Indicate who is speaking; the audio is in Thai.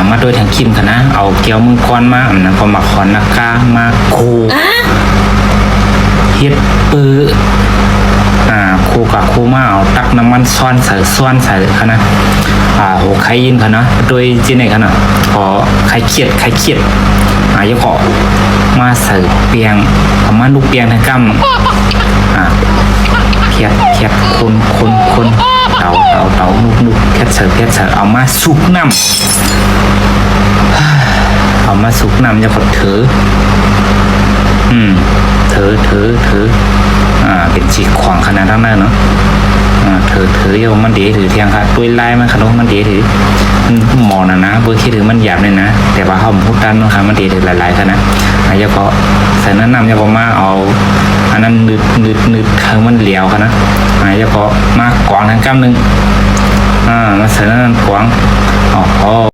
Speaker 1: มาโดยทางคิมค่ะนะเอาเกี๊ยวมึงก้อนมาอันนั้นพอมาขอนนักกามาคูเฮ็ดปื้อคูกับคูมาเอาตักน้ำมันซ้อนใส่ค่ะนะโหไข่ยินค่ะนะโดยจีไหนค่ะนะขอไข่เขียดยังขอมาใส่เปียงประมาณลูกเปียงทางกั้มเขียดคนเตานุกแค่เสิร์ฟเอามาสุกน้ำเอามาสุกน้ำจะกดถือเป็นจีขวางขนาดนั้นเนาะถือโยมมันดีถือเทียงค่ะด้วยไล่มันขนมมันดีถือหมอนะเบอร์คิดถือมันหยาบเลยนะแต่ว่าเขาพูดกันนะคะมันดีถือหลายๆค่ะนะอย่าก็ใส่น้ำอย่าก็มาเอาอันนั้นนึดเธอมันเหลียวค่ะนะอย่าก็มากวางทางกล้ามนึงมาใส่น้ำกวางอ๋อ